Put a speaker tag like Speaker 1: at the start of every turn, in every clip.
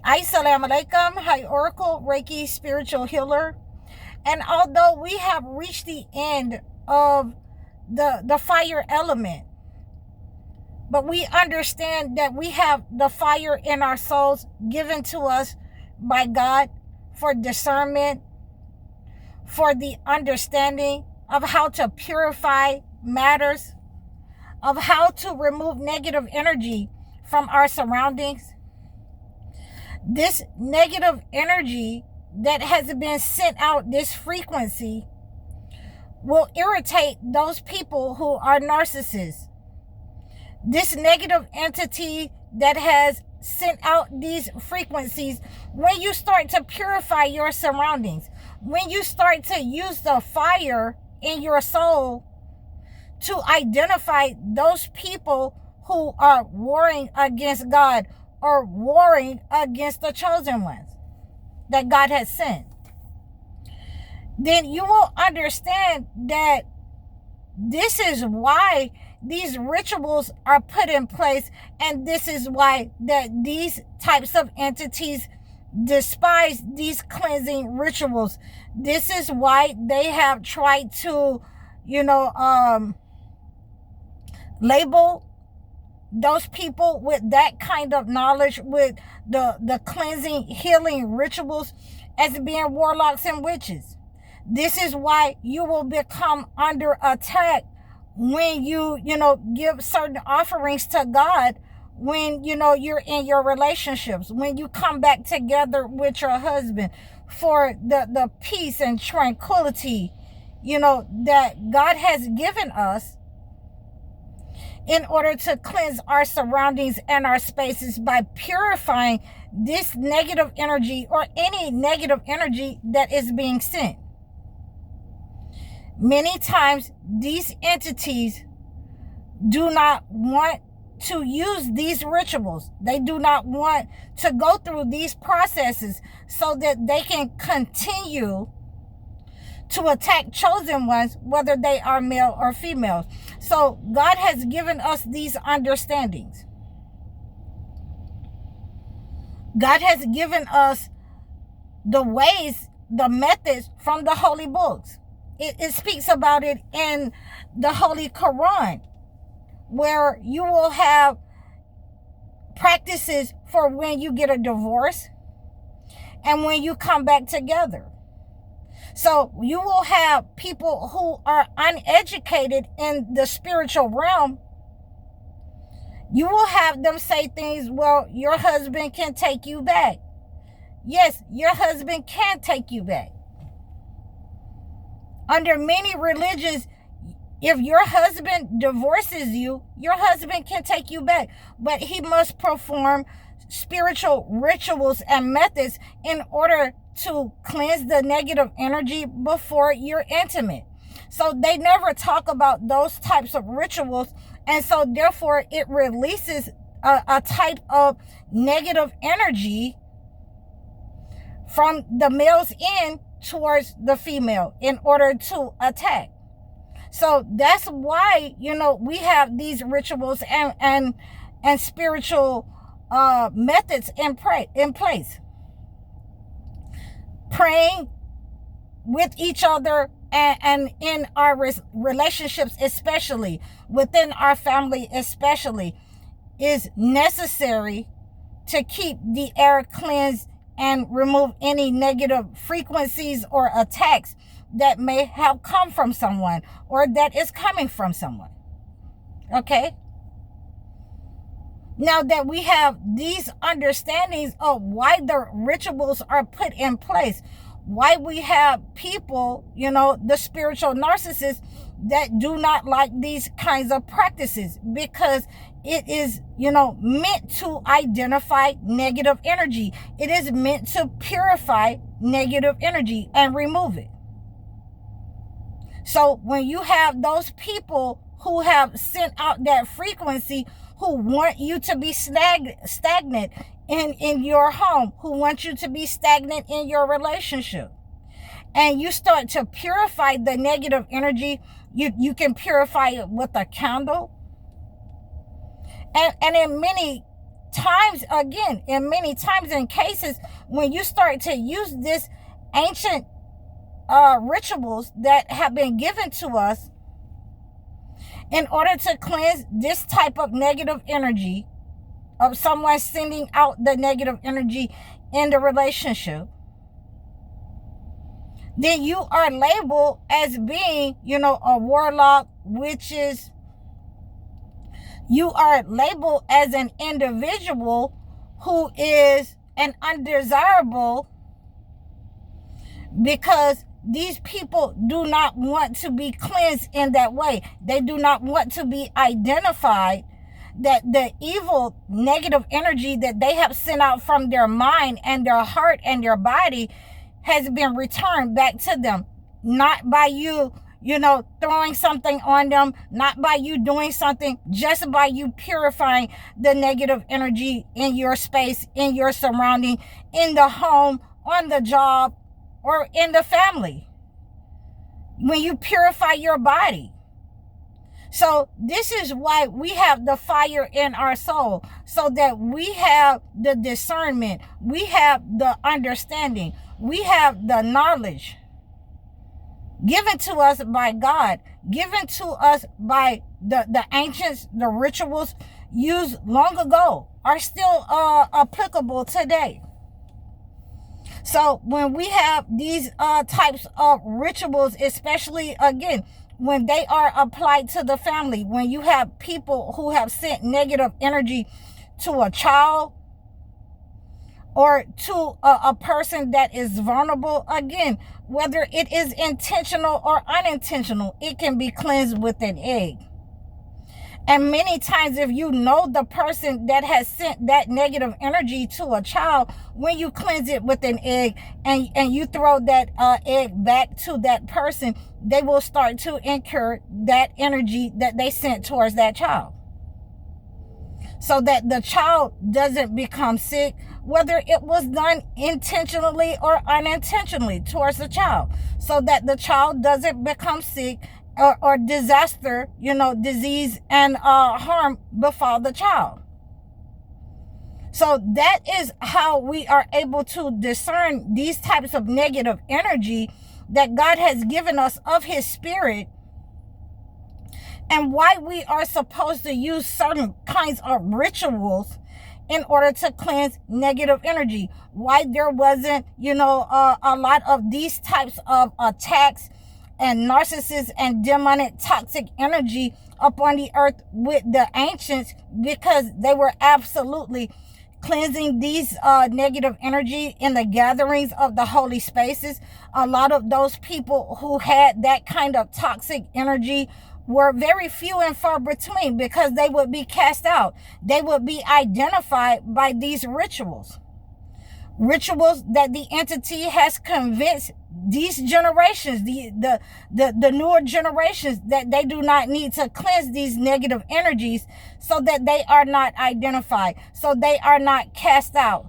Speaker 1: Assalamu alaikum. Hi, Oracle, Reiki, spiritual healer. And although we have reached the end of the fire element, but we understand that we have the fire in our souls given to us by God for discernment, for the understanding of how to purify matters, of how to remove negative energy from our surroundings. This negative energy that has been sent out, this frequency, will irritate those people who are narcissists. This negative entity that has sent out these frequencies, when you start to purify your surroundings, when you start to use the fire in your soul to identify those people who are warring against God or warring against the chosen ones that God has sent, then you will understand that this is why these rituals are put in place, and this is why that these types of entities despise these cleansing rituals. This is why they have tried to, label those people with that kind of knowledge, with the cleansing, healing rituals, as being warlocks and witches. This is why you will become under attack when you give certain offerings to God, when you're in your relationships, when you come back together with your husband for the peace and tranquility that God has given us, in order to cleanse our surroundings and our spaces by purifying this negative energy or any negative energy that is being sent. Many times these entities do not want to use these rituals. They do not want to go through these processes so that they can continue to attack chosen ones, whether they are male or female. So God has given us these understandings. God has given us the ways, the methods from the holy books. It speaks about it in the Holy Quran, where you will have practices for when you get a divorce and when you come back together. So you will have people who are uneducated in the spiritual realm. You will have them say things, well, your husband can take you back. Yes, your husband can take you back. Under many religions, if your husband divorces you, your husband can take you back. But he must perform spiritual rituals and methods in order to cleanse the negative energy before you're intimate. So they never talk about those types of rituals, and so therefore it releases a type of negative energy from the male's end towards the female in order to attack. So that's why we have these rituals and spiritual methods in place. Praying with each other and in our relationships, especially within our family, especially, is necessary to keep the air cleansed and remove any negative frequencies or attacks that may have come from someone or that is coming from someone. Okay? Now that we have these understandings of why the rituals are put in place, why we have people, the spiritual narcissists that do not like these kinds of practices, because it is, meant to identify negative energy. It is meant to purify negative energy and remove it. So when you have those people who have sent out that frequency, who want you to be stagnant in your home, who want you to be stagnant in your relationship, and you start to purify the negative energy, you can purify it with a candle. And in many times, again, in many times and cases, when you start to use this ancient rituals that have been given to us in order to cleanse this type of negative energy of someone sending out the negative energy in the relationship, then you are labeled as being, a warlock, witches. You are labeled as an individual who is an undesirable, because these people do not want to be cleansed in that way. They do not want to be identified, that the evil negative energy that they have sent out from their mind and their heart and their body has been returned back to them. Not by you, throwing something on them, not by you doing something, just by you purifying the negative energy in your space, in your surrounding, in the home, on the job, or in the family. When you purify your body. So this is why we have the fire in our soul, so that we have the discernment, we have the understanding, we have the knowledge given to us by God, given to us by the ancients. The rituals used long ago are still applicable today. So when we have these types of rituals, especially, again, when they are applied to the family, when you have people who have sent negative energy to a child or to a person that is vulnerable, again, whether it is intentional or unintentional, it can be cleansed with an egg. And many times, if you know the person that has sent that negative energy to a child, when you cleanse it with an egg and you throw that egg back to that person, they will start to incur that energy that they sent towards that child. So that the child doesn't become sick, whether it was done intentionally or unintentionally towards the child. So that the child doesn't become sick, or disaster, disease and harm befall the child. So that is how we are able to discern these types of negative energy that God has given us of his spirit, and why we are supposed to use certain kinds of rituals in order to cleanse negative energy. Why there wasn't, a lot of these types of attacks and narcissists and demonic toxic energy upon the earth with the ancients, because they were absolutely cleansing these negative energy in the gatherings of the holy spaces. A lot of those people who had that kind of toxic energy were very few and far between, because they would be cast out. They would be identified by these rituals that the entity has convinced these generations, the newer generations, that they do not need to cleanse these negative energies, so that they are not identified, so they are not cast out,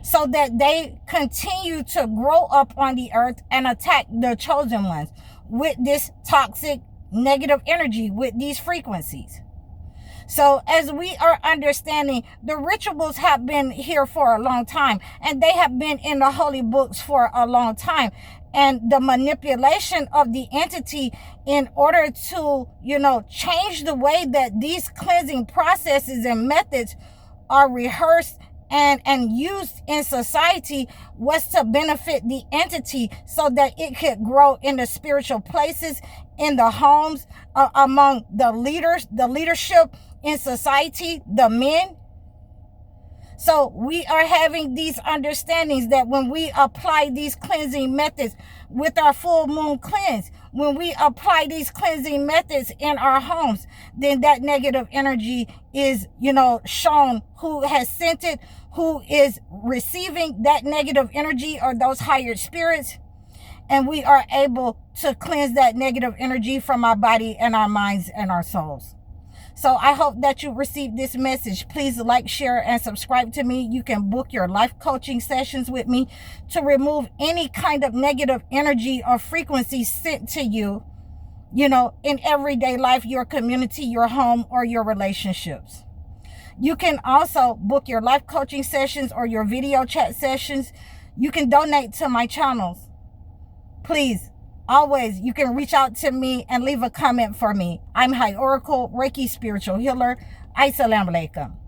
Speaker 1: so that they continue to grow up on the earth and attack the chosen ones with this toxic negative energy, with these frequencies. So as we are understanding, the rituals have been here for a long time, and they have been in the holy books for a long time. And the manipulation of the entity in order to, change the way that these cleansing processes and methods are rehearsed and used in society was to benefit the entity, so that it could grow in the spiritual places, in the homes, among the leaders, the leadership in society, the men. So we are having these understandings that when we apply these cleansing methods with our full moon cleanse, when we apply these cleansing methods in our homes, then that negative energy is, shown who has sent it, who is receiving that negative energy, or those higher spirits. And we are able to cleanse that negative energy from our body and our minds and our souls. So I hope that you received this message. Please like, share, and subscribe to me. You can book your life coaching sessions with me to remove any kind of negative energy or frequency sent to you, in everyday life, your community, your home, or your relationships. You can also book your life coaching sessions or your video chat sessions. You can donate to my channels. Please, always, you can reach out to me and leave a comment for me. I'm High Oracle, Reiki Spiritual Healer. Assalamu alaikum.